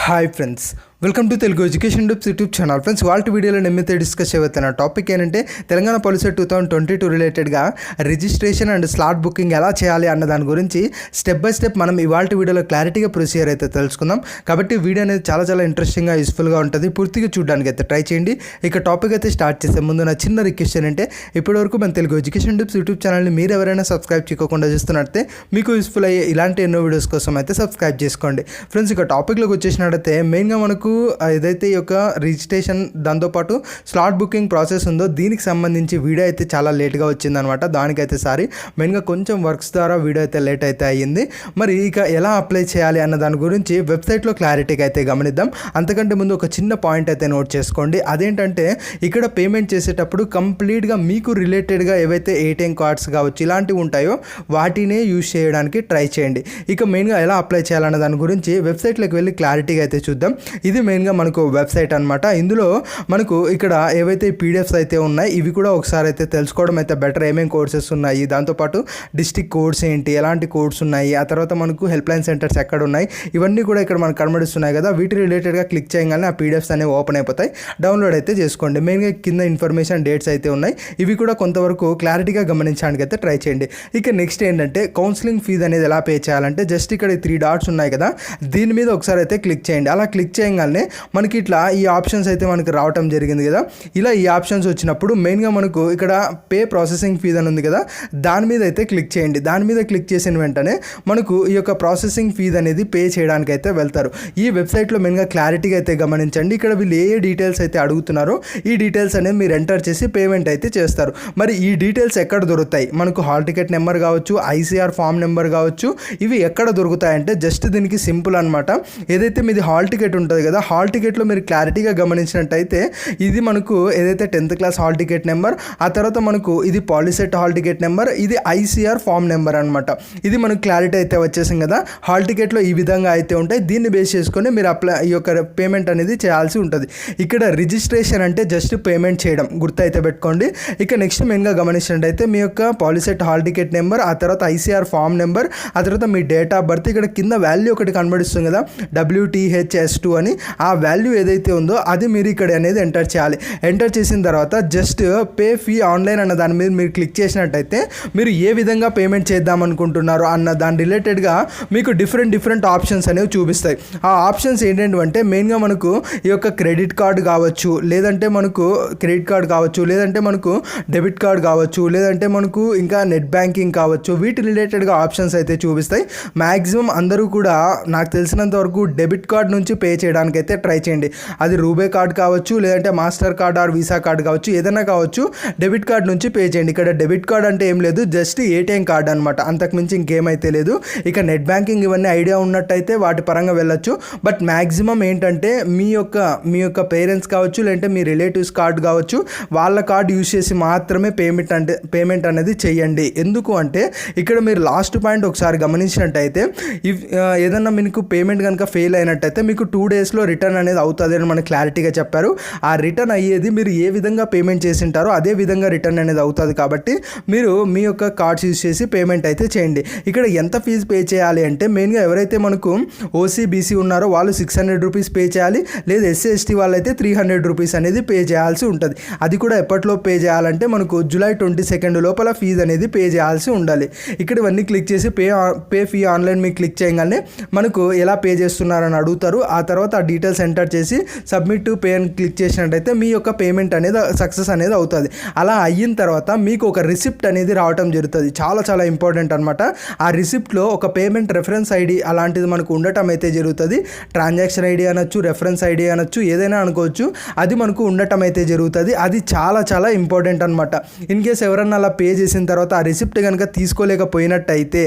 Hi friends, welcome to Telugu education tips YouTube channel. Friends, వాళ్ళ వీడియోలో నేమైతే discuss చేయబోతున్న topic ఏంటంటే తెలంగాణ పాలసీ 2022 రిలేటెడ్గా రిజిస్ట్రేషన్ అండ్ స్లాట్ బుకింగ్ ఎలా చేయాలి అన్న దాని గురించి స్టెప్ బై స్టెప్ మనం ఇవాళ వీడియోలో క్లారిటీగా ప్రొసీజర్ అయితే తెలుసుకుందాం. కాబట్టి వీడియో అనేది చాలా ఇంట్రెస్టింగ్గా యూస్ఫుల్గా ఉంటుంది. పూర్తిగా చూడడానికి అయితే ట్రై చేయండి. ఇక టాపిక్ అయితే స్టార్ట్ చేసే ముందు నా చిన్న రిక్వెస్ట్ ఏంటంటే ఇప్పటివరకు మన తెలుగు ఎడ్యుకేషన్ టిప్స్ యూట్యూబ్ ఛానల్ని మీరు ఎవరైనా సబ్స్క్రైబ్ చేయకుండా చూస్తున్నట్టే మీకు యూస్ఫుల్ అయ్యే ఇలాంటి ఎన్నో వీడియోస్ కోసం అయితే సబ్స్క్రైబ్ చేసుకోండి. ఫ్రెండ్స్, ఇక టాపిక్లోకి వచ్చేసినట్టయితే మెయిన్గా మనకు ఏదైతే ఈ యొక్క రిజిస్ట్రేషన్ దాంతోపాటు స్లాట్ బుకింగ్ ప్రాసెస్ ఉందో దీనికి సంబంధించి వీడియో అయితే చాలా లేట్గా వచ్చిందనమాట. దానికైతే మెయిన్గా కొంచెం వర్క్స్ ద్వారా వీడియో అయితే లేట్ అయితే అయ్యింది. మరి ఇక ఎలా అప్లై చేయాలి అన్న దాని గురించి వెబ్సైట్లో క్లారిటీగా అయితే గమనిద్దాం. అంతకంటే ముందు ఒక చిన్న పాయింట్ అయితే నోట్ చేసుకోండి. అదేంటంటే ఇక్కడ పేమెంట్ చేసేటప్పుడు కంప్లీట్గా మీకు రిలేటెడ్గా ఏవైతే ఏటీఎం కార్డ్స్ కావచ్చు ఇలాంటివి ఉంటాయో వాటినే యూజ్ చేయడానికి ట్రై చేయండి. ఇక మెయిన్గా ఎలా అప్లై చేయాలన్న దాని గురించి వెబ్సైట్లోకి వెళ్ళి క్లారిటీగా అయితే చూద్దాం. ఇది మెయిన్గా మనకు వెబ్సైట్ అనమాట. ఇందులో మనకు ఇక్కడ ఏవైతే పీడిఎఫ్స్ అయితే ఉన్నాయి ఇవి కూడా ఒకసారి అయితే తెలుసుకోవడం అయితే బెటర్. ఏమేమి కోర్సెస్ ఉన్నాయి, దాంతోపాటు డిస్ట్రిక్ట్ కోడ్స్ ఏంటి, ఎలాంటి కోడ్స్ ఉన్నాయి, ఆ తర్వాత మనకు హెల్ప్ లైన్ సెంటర్స్ ఎక్కడ ఉన్నాయి, ఇవన్నీ కూడా ఇక్కడ మనకు కనబడిస్తున్నాయి కదా. వీటి రిలేటెడ్గా క్లిక్ చేయగానే ఆ పీడిఎఫ్స్ అనేవి ఓపెన్ అయిపోతాయి. డౌన్లోడ్ అయితే చేసుకోండి. మెయిన్గా కింద ఇన్ఫర్మేషన్ డేట్స్ అయితే ఉన్నాయి. ఇవి కూడా కొంతవరకు క్లారిటీగా గమనించడానికి అయితే ట్రై చేయండి. ఇక నెక్స్ట్ ఏంటంటే కౌన్సిలింగ్ ఫీజ్ అనేది ఎలా పే చేయాలంటే జస్ట్ ఇక్కడ 3 డాట్స్ ఉన్నాయి కదా, దీని మీద ఒకసారి అయితే క్లిక్ చేయండి. అలా క్లిక్ చేయగానే మనకి ఇట్లా ఈ ఆప్షన్స్ అయితే మనకి రావటం జరిగింది కదా. ఇలా ఈ ఆప్షన్స్ వచ్చినప్పుడు మెయిన్గా మనకు ఇక్కడ పే ప్రాసెసింగ్ ఫీజ్ అని ఉంది కదా, దాని మీద అయితే క్లిక్ చేయండి. దాని మీద క్లిక్ చేసిన వెంటనే మనకు ఈ యొక్క ప్రాసెసింగ్ ఫీజ్ అనేది పే చేయడానికి అయితే వెళ్తారు. ఈ వెబ్సైట్లో మెయిన్గా క్లారిటీగా అయితే గమనించండి. ఇక్కడ వీళ్ళు ఏ డీటెయిల్స్ అయితే అడుగుతున్నారో ఈ డీటెయిల్స్ అనేది మీరు ఎంటర్ చేసి పేమెంట్ అయితే చేస్తారు. మరి ఈ డీటెయిల్స్ ఎక్కడ దొరుకుతాయి? మనకు హాల్ టికెట్ నెంబర్ కావచ్చు, ఐసీఆర్ ఫామ్ నెంబర్ కావచ్చు, ఇవి ఎక్కడ దొరుకుతాయంటే జస్ట్ దీనికి సింపుల్ అనమాట. ఏదైతే మీది హాల్ టికెట్ ఉంటుంది కదా, హాల్ టికెట్లో మీరు క్లారిటీగా గమనించినట్టయితే ఇది మనకు ఏదైతే 10th class hall ticket number, ఆ తర్వాత మనకు ఇది పాలిసెట్ హాల్ టికెట్ నెంబర్, ఇది ఐసీఆర్ ఫామ్ నెంబర్ అనమాట. ఇది మనకు క్లారిటీ అయితే వచ్చేసింది కదా. హాల్ టికెట్లో ఈ విధంగా అయితే ఉంటాయి. దీన్ని బేస్ చేసుకొని మీరు ఈ యొక్క పేమెంట్ అనేది చేయాల్సి ఉంటుంది. ఇక్కడ రిజిస్ట్రేషన్ అంటే జస్ట్ పేమెంట్ చేయడం గుర్తయితే పెట్టుకోండి. ఇక నెక్స్ట్ మెయిన్గా గమనించినట్టయితే మీ యొక్క పాలిసెట్ హాల్ టికెట్ నెంబర్, ఆ తర్వాత ఐసీఆర్ ఫామ్ నెంబర్, ఆ తర్వాత మీ డేట్ ఆఫ్ బర్త్, ఇక్కడ కింద వాల్యూ ఒకటి కనబడిస్తుంది కదా WTHS2 అని, ఆ వాల్యూ ఏదైతే ఉందో అది మీరు ఇక్కడ అనేది ఎంటర్ చేయాలి. ఎంటర్ చేసిన తర్వాత జస్ట్ పే ఫీ ఆన్లైన్ అన్న దాని మీద మీరు క్లిక్ చేసినట్టయితే మీరు ఏ విధంగా పేమెంట్ చేద్దాం అనుకుంటున్నారో అన్న దాని రిలేటెడ్గా మీకు డిఫరెంట్ ఆప్షన్స్ అనేవి చూపిస్తాయి. ఆ ఆప్షన్స్ ఏంటంటే మెయిన్గా మనకు ఈ యొక్క క్రెడిట్ కార్డు కావచ్చు, లేదంటే మనకు డెబిట్ కార్డ్ కావచ్చు, లేదంటే మనకు ఇంకా నెట్ బ్యాంకింగ్ కావచ్చు, వీటి రిలేటెడ్గా ఆప్షన్స్ అయితే చూపిస్తాయి. మ్యాక్సిమం అందరూ కూడా నాకు తెలిసినంత వరకు డెబిట్ కార్డ్ నుంచి పే చేయడానికి అయితే ట్రై చేయండి. అది రూబే కార్డ్ కావచ్చు, లేదంటే master card or visa card కావచ్చు, ఏదైనా కావచ్చు, డెబిట్ కార్డ్ నుంచి పే చేయండి. ఇక్కడ డెబిట్ కార్డ్ అంటే ఏం లేదు, జస్ట్ ఏటీఎం కార్డ్ అనమాట, అంతకుమించి ఇంకేమైతే లేదు. ఇక నెట్ బ్యాంకింగ్ ఇవన్నీ ఐడియా ఉన్నట్టయితే వాటి పరంగా వెళ్ళొచ్చు. బట్ మ్యాక్సిమం ఏంటంటే మీ యొక్క పేరెంట్స్ కావచ్చు, లేదంటే మీ రిలేటివ్స్ కార్డ్ కావచ్చు, వాళ్ళ కార్డ్ యూజ్ చేసి మాత్రమే పేమెంట్ అనేది చేయండి. ఎందుకు అంటే ఇక్కడ మీరు లాస్ట్ పాయింట్ ఒకసారి గమనించినట్టయితే ఏదన్నా మీకు పేమెంట్ కనుక ఫెయిల్ అయినట్టయితే మీకు 2 డేస్లో రిటర్న్ అనేది అవుతుంది అని మనకు క్లారిటీగా చెప్పారు. ఆ రిటర్న్ అయ్యేది మీరు ఏ విధంగా పేమెంట్ చేసింటారో అదే విధంగా రిటర్న్ అనేది అవుతుంది. కాబట్టి మీరు మీ యొక్క కార్డ్స్ యూజ్ చేసి పేమెంట్ అయితే చేయండి. ఇక్కడ ఎంత ఫీజు పే చేయాలి అంటే మెయిన్గా ఎవరైతే మనకు OCBC ఉన్నారో వాళ్ళు 600 రూపీస్ పే చేయాలి. లేదా SC/ST వాళ్ళైతే 300 రూపీస్ అనేది పే చేయాల్సి ఉంటుంది. అది కూడా ఎప్పట్లో పే చేయాలంటే మనకు జూలై 22 లోపల ఫీజు అనేది పే చేయాల్సి ఉండాలి. ఇక్కడ ఇవన్నీ క్లిక్ చేసి పే ఫీ ఆన్లైన్ మీకు క్లిక్ చేయగానే మనకు ఎలా పే చేస్తున్నారని అడుగుతారు. ఆ తర్వాత ఆ డీటెయిల్స్ ఎంటర్ చేసి సబ్మిట్ టు పే అని క్లిక్ చేసినట్టయితే మీ యొక్క పేమెంట్ అనేది సక్సెస్ అనేది అవుతుంది. అలా అయిన తర్వాత మీకు ఒక రిసిప్ట్ అనేది రావటం జరుగుతుంది. చాలా ఇంపార్టెంట్ అనమాట. ఆ రిసిప్ట్లో ఒక పేమెంట్ రెఫరెన్స్ ఐడి అలాంటిది మనకు ఉండటం అయితే జరుగుతుంది. ట్రాన్సాక్షన్ ఐడి అనొచ్చు, రెఫరెన్స్ ఐడి అనొచ్చు, ఏదైనా అనుకోవచ్చు, అది మనకు ఉండటం అయితే జరుగుతుంది. అది చాలా ఇంపార్టెంట్ అనమాట. ఇన్ కేస్ ఎవరన్నా అలా పే చేసిన తర్వాత ఆ రిసిప్ట్ కనుక తీసుకోలేకపోయినట్టయితే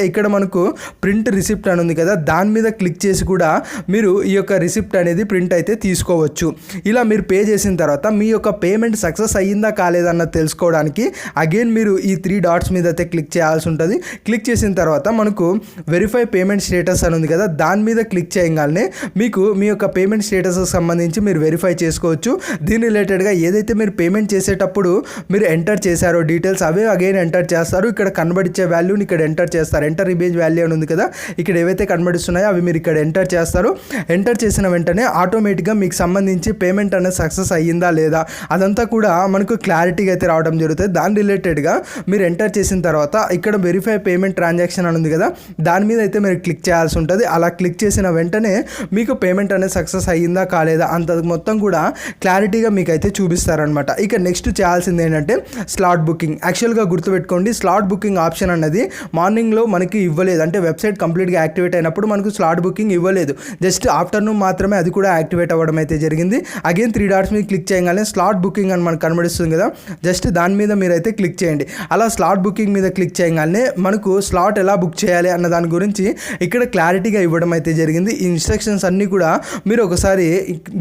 ఇక్కడ మనకు ప్రింట్ రిసిప్ట్ అని ఉంది కదా, దాని మీద క్లిక్ చేసి కూడా మీరు ఈ యొక్క రిసిప్ట్ అనేది ప్రింట్ అయితే తీసుకోవచ్చు. ఇలా మీరు పే చేసిన తర్వాత మీ యొక్క పేమెంట్ సక్సెస్ అయ్యిందా కాలేదన్నది తెలుసుకోవడానికి అగైన్ మీరు ఈ 3 డాట్స్ మీద అయితే క్లిక్ చేయాల్సి ఉంటుంది. క్లిక్ చేసిన తర్వాత మనకు వెరిఫై పేమెంట్ స్టేటస్ అని ఉంది కదా, దాని మీద క్లిక్ చేయగానే మీకు మీ యొక్క పేమెంట్ స్టేటస్కి సంబంధించి మీరు వెరిఫై చేసుకోవచ్చు. దీని రిలేటెడ్గా ఏదైతే మీరు పేమెంట్ చేసేటప్పుడు మీరు ఎంటర్ చేశారో డీటెయిల్స్ అవే అగైన్ ఎంటర్ చేస్తారు. ఇక్కడ కనబడిచ్చే వాల్యూని ఇక్కడ ఎంటర్ చేస్తారు. ఎంటర్ ఇమేజ్ వాల్యూ అని ఉంది కదా, ఇక్కడ ఏవైతే కనబడిస్తున్నాయో ఉన్నాయో అవి మీరు ఇక్కడ ఎంటర్ చేస్తారు. ఎంటర్ చేసిన వెంటనే ఆటోమేటిక్గా మీకు సంబంధించి పేమెంట్ అనేది సక్సెస్ అయ్యిందా లేదా అదంతా కూడా మనకు క్లారిటీగా అయితే రావడం జరుగుతుంది. దాని రిలేటెడ్గా మీరు ఎంటర్ చేసిన తర్వాత ఇక్కడ వెరిఫై పేమెంట్ ట్రాన్సాక్షన్ అని ఉంది కదా, దాని మీద అయితే మీరు క్లిక్ చేయాల్సి ఉంటుంది. అలా క్లిక్ చేసిన వెంటనే మీకు పేమెంట్ అనేది సక్సెస్ అయ్యిందా కాలేదా అంత మొత్తం కూడా క్లారిటీగా మీకు అయితే చూపిస్తారనమాట. ఇక నెక్స్ట్ చేయాల్సింది ఏంటంటే స్లాట్ బుకింగ్. యాక్చువల్గా గుర్తుపెట్టుకోండి, స్లాట్ బుకింగ్ ఆప్షన్ అన్నది మార్నింగ్లో మనకి ఇవ్వలేదు. అంటే వెబ్సైట్ కంప్లీట్గా యాక్టివేట్ అయినప్పుడు మనకు స్లాట్ బుకింగ్ ఇవ్వలేదు. జస్ట్ ఆఫ్టర్నూన్ మాత్రమే అది కూడా యాక్టివేట్ అవ్వడం అయితే జరిగింది. అగైన్ 3 డాట్స్ మీద క్లిక్ చేయగానే స్లాట్ బుకింగ్ అని మనకు కనబడిస్తుంది కదా, జస్ట్ దాని మీద మీరైతే క్లిక్ చేయండి. అలా స్లాట్ బుకింగ్ మీద క్లిక్ చేయగానే మనకు స్లాట్ ఎలా బుక్ చేయాలి అన్న దాని గురించి ఇక్కడ క్లారిటీగా ఇవ్వడం అయితే జరిగింది. ఈ ఇన్స్ట్రక్షన్స్ అన్నీ కూడా మీరు ఒకసారి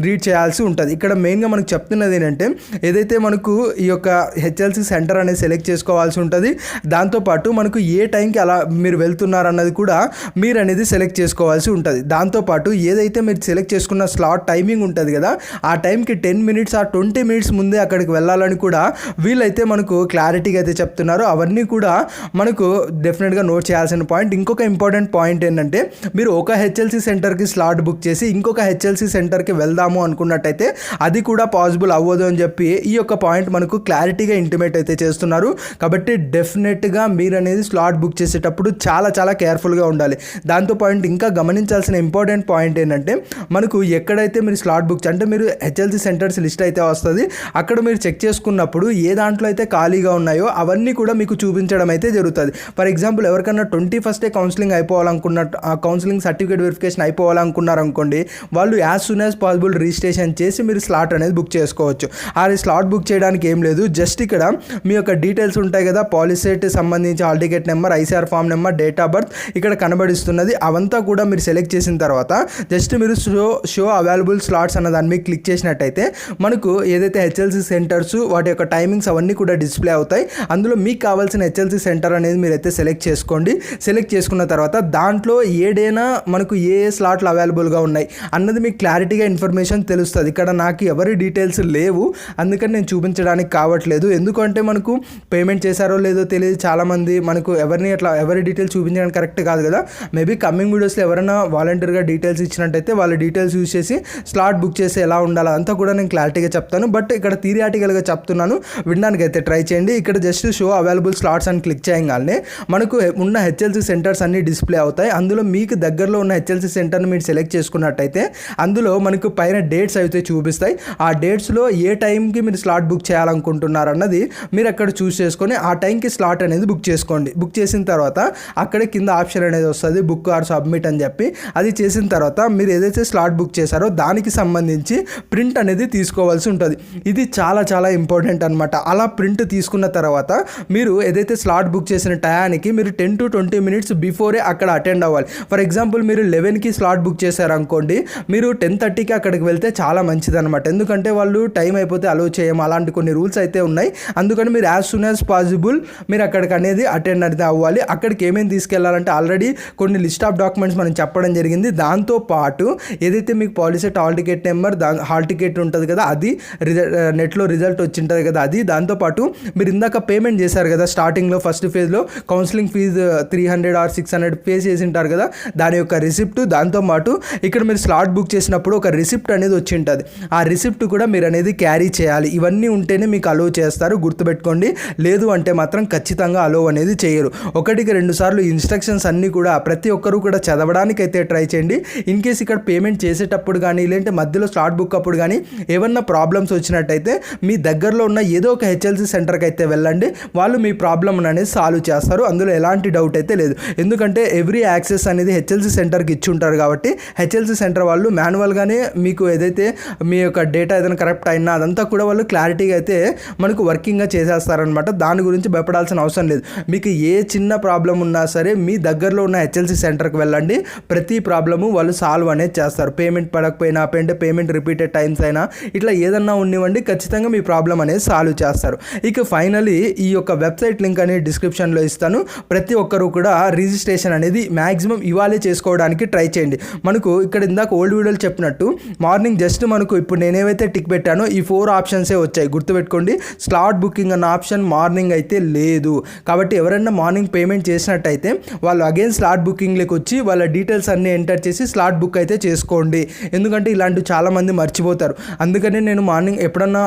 రీడ్ చేయాల్సి ఉంటుంది. ఇక్కడ మెయిన్గా మనకు చెప్తున్నది ఏంటంటే ఏదైతే మనకు ఈ యొక్క హెచ్ఎల్సి సెంటర్ అనేది సెలెక్ట్ చేసుకోవాల్సి ఉంటుంది. దాంతోపాటు మనకు ఏ టైంకి అలా మీరు వెళ్తున్నారు అన్నది కూడా మీరు అనేది సెలెక్ట్ చేసుకోవాల్సి ఉంటుంది. దాంతోపాటు ఏదైతే మీరు సెలెక్ట్ చేసుకున్న స్లాట్ టైమింగ్ ఉంటుంది కదా, ఆ టైంకి 10 మినిట్స్ ఆ 20 మినిట్స్ ముందే అక్కడికి వెళ్ళాలని కూడా వీళ్ళైతే మనకు క్లారిటీగా అయితే చెప్తున్నారు. అవన్నీ కూడా మనకు డెఫినెట్గా నోట్ చేయాల్సిన పాయింట్. ఇంకొక ఇంపార్టెంట్ పాయింట్ ఏంటంటే మీరు ఒక హెచ్ఎల్సి సెంటర్కి స్లాట్ బుక్ చేసి ఇంకొక హెచ్ఎల్సి సెంటర్కి వెళ్దాము అనుకున్నట్టయితే అది కూడా పాసిబుల్ అవ్వదు అని చెప్పి ఈ యొక్క పాయింట్ మనకు క్లారిటీగా ఇంటిమేట్ అయితే చేస్తున్నారు. కాబట్టి డెఫినెట్గా మీరు అనేది స్లాట్ బుక్ చేసేటప్పుడు చాలా చాలా కేర్ఫుల్గా ఉండాలి. దాంతో పాయింట్ ఇంకా గమనించాల్సిన ఇంపార్టెంట్ పాయింట్ ఏంటంటే మనకు ఎక్కడైతే మీరు స్లాట్ బుక్ అంటే మీరు హెచ్ఎల్సి సెంటర్స్ లిస్ట్ అయితే వస్తుంది, అక్కడ మీరు చెక్ చేసుకున్నప్పుడు ఏ దాంట్లో అయితే ఖాళీగా ఉన్నాయో అవన్నీ కూడా మీకు చూపించడం అయితే జరుగుతుంది. ఫర్ ఎగ్జాంపుల్ ఎవరికన్నా 21st కౌన్సిలింగ్ అయిపోవాలనుకున్నట్టు ఆ కౌన్సిలింగ్ సర్టిఫికేట్ వెరిఫికేషన్ అయిపోవాలనుకున్నారు అనుకోండి, వాళ్ళు as soon as possible registration చేసి మీరు స్లాట్ అనేది బుక్ చేసుకోవచ్చు. ఆ స్లాట్ బుక్ చేయడానికి ఏం లేదు, జస్ట్ ఇక్కడ మీ యొక్క డీటెయిల్స్ ఉంటాయి కదా, పాలిసెట్ సంబంధించి hall ticket number, ICR form number, date of birth ఇక్కడ కనబడిస్తున్నది. అవంతా కూడా మీరు సెలెక్ట్ చేసిన తర్వాత జస్ట్ మీరు షో అవైలబుల్ స్లాట్స్ అన్న దాని మీద క్లిక్ చేసినట్టయితే మనకు ఏదైతే హెచ్ఎల్సి సెంటర్స్ వాటి యొక్క టైమింగ్స్ అవన్నీ కూడా డిస్ప్లే అవుతాయి. అందులో మీకు కావాల్సిన హెచ్ఎల్సి సెంటర్ అనేది మీరైతే సెలెక్ట్ చేసుకోండి. సెలెక్ట్ చేసుకున్న తర్వాత దాంట్లో ఏడైనా మనకు ఏ స్లాట్లు అవైలబుల్గా ఉన్నాయి అన్నది మీకు క్లారిటీగా ఇన్ఫర్మేషన్ తెలుస్తుంది. ఇక్కడ నాకు ఎవరి డీటెయిల్స్ లేవు, అందుకని నేను చూపించడానికి కావట్లేదు. ఎందుకంటే మనకు పేమెంట్ చేశారో లేదో తెలియదు, చాలామంది మనకు ఎవరి డీటెయిల్స్ చూపించడానికి కరెక్ట్ కాదు కదా. మేబీ కమింగ్ వీడియోస్లో ఎవరైనా వాలంటీర్గా డీటెయిల్స్ ఇచ్చినట్టయితే వాళ్ళ డీటెయిల్స్ యూజ్ చేసి స్లాట్ బుక్ చేసి ఎలా ఉండాలో అంతా కూడా నేను క్లారిటీగా చెప్తాను. బట్ ఇక్కడ థియరిటికల్గా చెప్తున్నాను, వినడానికి అయితే ట్రై చేయండి. ఇక్కడ జస్ట్ షో అవైలబుల్ స్లాట్స్ అని క్లిక్ చేయగానే మనకు ఉన్న హెచ్ఎల్సి సెంటర్స్ అన్ని డిస్ప్లే అవుతాయి. అందులో మీకు దగ్గరలో ఉన్న హెచ్ఎల్సి సెంటర్ని మీరు సెలెక్ట్ చేసుకున్నట్టయితే అందులో మనకు పైన డేట్స్ అయితే చూపిస్తాయి. ఆ డేట్స్లో ఏ టైంకి మీరు స్లాట్ బుక్ చేయాలనుకుంటున్నారు అన్నది మీరు అక్కడ చూస్ చేసుకొని ఆ టైంకి స్లాట్ అనేది బుక్ చేసుకోండి. బుక్ చేసిన తర్వాత అక్కడే కింద ఆప్షన్ అనేది వస్తుంది బుక్ ఆర్ సబ్మిట్ అని చెప్పి. అది చేసిన తర్వాత మీరు ఏదైతే స్లాట్ బుక్ చేశారో దానికి సంబంధించి ప్రింట్ అనేది తీసుకోవాల్సి ఉంటుంది. ఇది చాలా చాలా ఇంపార్టెంట్ అనమాట. అలా ప్రింట్ తీసుకున్న తర్వాత మీరు ఏదైతే స్లాట్ బుక్ చేసిన టయానికి మీరు 10 to 20 మినిట్స్ బిఫోరే అక్కడ అటెండ్ అవ్వాలి. ఫర్ ఎగ్జాంపుల్ మీరు 11కి స్లాట్ బుక్ చేశారనుకోండి, మీరు 10:30కి అక్కడికి వెళ్తే చాలా మంచిది అనమాట. ఎందుకంటే వాళ్ళు టైం అయిపోతే అలో చేయము, అలాంటి కొన్ని రూల్స్ అయితే ఉన్నాయి. అందుకని మీరు యాజ్ సూన్ యాజ్ పాసిబుల్ మీరు అక్కడికి అనేది అటెండ్ అనేది అవ్వాలి. అక్కడికి ఏమేమి తీసుకెళ్లాలంటే ఆల్రెడీ కొన్ని లిస్ట్ ఆఫ్ డాక్యుమెంట్స్ మనం చెప్పడం జరిగింది. దాంతోపాటు ఏదైతే మీకు POLYCET hall ticket number, hall ticket ఉంటుంది కదా అది, నెట్లో రిజల్ట్ వచ్చి ఉంటుంది కదా అది, దాంతోపాటు మీరు ఇందాక పేమెంట్ చేశారు కదా స్టార్టింగ్లో ఫస్ట్ ఫేజ్లో కౌన్సిలింగ్ ఫీజు 300 or 600 పే చేసి ఉంటారు కదా, దాని యొక్క రిసిప్ట్, దాంతోపాటు ఇక్కడ మీరు స్లాట్ బుక్ చేసినప్పుడు ఒక రిసిప్ట్ అనేది వచ్చి ఉంటుంది. ఆ రిసిప్ట్ కూడా మీరు అనేది క్యారీ చేయాలి. ఇవన్నీ ఉంటేనే మీకు అలో చేస్తారు, గుర్తుపెట్టుకోండి. లేదు అంటే మాత్రం ఖచ్చితంగా అలో అనేది చేయరు. 1-2 సార్లు ఇన్స్ట్రక్షన్స్ అన్నీ కూడా ప్రతి ఒక్కరూ కూడా చదవడానికి అయితే ట్రై చేయండి. ఇన్ కేస్ ఇక్కడ పేమెంట్ చేసేటప్పుడు కానీ లేదంటే మధ్యలో స్లాట్ బుక్ అప్పుడు కానీ ఏమన్నా ప్రాబ్లమ్స్ వచ్చినట్టయితే మీ దగ్గరలో ఉన్న ఏదో ఒక హెచ్ఎల్సి సెంటర్కి అయితే వెళ్ళండి. వాళ్ళు మీ ప్రాబ్లమ్ అనేది సాల్వ్ చేస్తారు, అందులో ఎలాంటి డౌట్ అయితే లేదు. ఎందుకంటే ఎవ్రీ యాక్సెస్ అనేది హెచ్ఎల్సి సెంటర్కి ఇచ్చి ఉంటారు కాబట్టి హెచ్ఎల్సి సెంటర్ వాళ్ళు మాన్యువల్గానే మీకు ఏదైతే మీ యొక్క డేటా ఏదైనా కరెక్ట్ అయినా అదంతా కూడా వాళ్ళు క్లారిటీగా అయితే మనకు వర్కింగ్గా చేసేస్తారనమాట. దాని గురించి భయపడాల్సిన అవసరం లేదు. మీకు ఏ చిన్న ప్రాబ్లం ఉన్నా సరే మీ దగ్గరలో ఉన్న హెచ్ఎల్సి సెంటర్కి వెళ్ళండి, ప్రతి ప్రాబ్లము వాళ్ళు సాల్వ్ అనేది చేస్తారు. పేమెంట్ పడకపోయినా పేమెంట్ రిపీటెడ్ టైమ్స్ అయినా ఇట్లా ఏదన్నా ఉండివ్వండి, ఖచ్చితంగా మీ ప్రాబ్లం అనేది సాల్వ్ చేస్తారు. ఇక ఫైనలీ ఈ యొక్క వెబ్సైట్ లింక్ అనేది డిస్క్రిప్షన్లో ఇస్తాను. ప్రతి ఒక్కరూ కూడా రిజిస్ట్రేషన్ అనేది మ్యాక్సిమం ఇవాళే చేసుకోవడానికి ట్రై చేయండి. మనకు ఇక్కడ ఇందాక ఓల్డ్ వీడియోలు చెప్పినట్టు మార్నింగ్ జస్ట్ మనకు ఇప్పుడు నేనేవైతే టిక్ పెట్టానో ఈ 4 ఆప్షన్సే వచ్చాయి, గుర్తుపెట్టుకోండి. స్లాట్ బుకింగ్ అన్న ఆప్షన్ మార్నింగ్ అయితే లేదు. కాబట్టి ఎవరైనా మార్నింగ్ పేమెంట్ చేసినట్టయితే వాళ్ళు అగైన్ స్లాట్ బుకింగ్లోకి వచ్చి వాళ్ళ డీటెయిల్స్ అన్నీ ఎంటర్ చేసి స్లాట్ బుక్ అయితే చేసుకోండి. ఎందుకంటే ఇలాంటివి చాలామంది మర్చిపోతారు. అందుకనే నేను మార్నింగ్ ఎప్పుడన్నా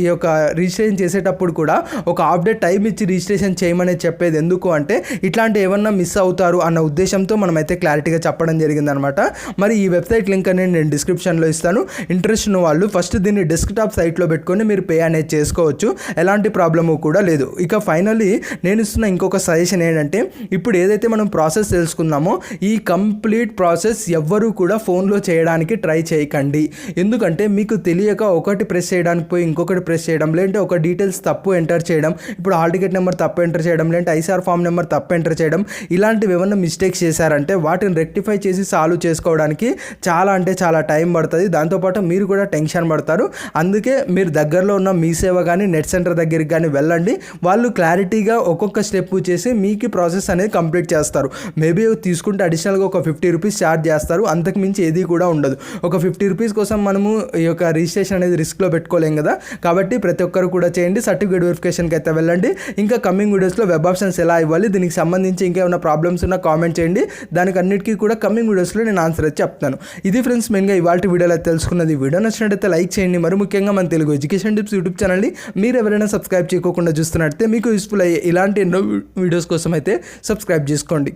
ఈ యొక్క రిజిస్ట్రేషన్ చేసేటప్పుడు కూడా ఒక హాఫ్ డే టైం ఇచ్చి రిజిస్ట్రేషన్ చేయమని చెప్పేది. ఎందుకు అంటే ఇట్లాంటి ఏమన్నా మిస్ అవుతారు అన్న ఉద్దేశంతో మనమైతే క్లారిటీగా చెప్పడం జరిగిందనమాట. మరి ఈ వెబ్సైట్ లింక్ అనేది నేను డిస్క్రిప్షన్లో ఇస్తాను. ఇంట్రెస్ట్ ఉన్న వాళ్ళు ఫస్ట్ దీన్ని డెస్క్టాప్ సైట్లో పెట్టుకొని మీరు పే అనేది చేసుకోవచ్చు. ఎలాంటి ప్రాబ్లము కూడా లేదు. ఇక ఫైనల్లీ నేను ఇస్తున్న ఇంకొక సజెషన్ ఏంటంటే, ఇప్పుడు ఏదైతే మనం ప్రాసెస్ తెలుసుకుందామో ఈ కంప్లీట్ ప్రాసెస్ ఎవ్వరూ కూడా ఫోన్లో చేయడానికి ట్రై చేయకండి. ఎందుకంటే మీకు తెలియక ఒకటి ప్రెస్ చేయడానికి పోయి ఇంకొకటి ప్రెస్ చేయడం, లేదంటే ఒక డీటెయిల్స్ తప్పు ఎంటర్ చేయడం, ఇప్పుడు హాల్ టికెట్ నెంబర్ తప్పు ఎంటర్ చేయడం, లేదంటే ఐసీఆర్ ఫామ్ నెంబర్ తప్పు ఎంటర్ చేయడం, ఇలాంటివి ఏమన్నా మిస్టేక్స్ చేశారంటే వాటిని రెక్టిఫై చేసి సాల్వ్ చేసుకోవడానికి చాలా అంటే చాలా టైం పడుతుంది. దాంతోపాటు మీరు కూడా టెన్షన్ పడతారు. అందుకే మీరు దగ్గరలో ఉన్న మీ సేవ కానీ నెట్ సెంటర్ దగ్గరికి కానీ వెళ్ళండి. వాళ్ళు క్లారిటీగా ఒక్కొక్క స్టెప్ చేసి మీకు ప్రాసెస్ అనేది కంప్లీట్ చేస్తారు. మేబీ తీసుకుంటే అడిషనల్గా ఒక 50 రూపీస్ ఛార్జ్ చేస్తారు. అంతకు మించి ఏది కూడా ఉండదు. ఒక 50 రూపీస్ కోసం మనము ఈ యొక్క రిజిస్ట్రేషన్ అనేది రిస్క్లో పెట్టుకోలేం కదా. కాబట్టి ప్రతి ఒక్కరు కూడా చేయండి. సర్టిఫికేట్ వెరిఫికేషన్కి అయితే వెళ్ళండి. ఇంకా కమింగ్ వీడియోస్లో వెబ్ ఆప్షన్స్ ఎలా ఇవ్వాలి, దీనికి సంబంధించి ఇంకేమైనా ప్రాబ్లమ్స్ ఉన్నా కామెంట్ చేయండి. దానికి అన్నిటికీ కూడా కమింగ్ వీడియోస్లో నేను ఆన్సర్ అయితే చెప్తాను. ఇది ఫ్రెండ్స్ మెయిన్గా ఇవాళ వీడియోలో తెలుసుకున్నది. వీడియో నచ్చినట్టయితే లైక్ చేయండి. మరి ముఖ్యంగా మన తెలుగు ఎడ్యుకేషన్ టిప్స్ యూట్యూబ్ ఛానల్ని మీరు ఎవరైనా సబ్స్క్రైబ్ చేయకుండా చూస్తున్నట్టయితే మీకు యూస్ఫుల్ అయ్యే ఇలాంటి ఎన్నో వీడియోస్ కోసం అయితే సబ్స్క్రైబ్ చేసుకోండి.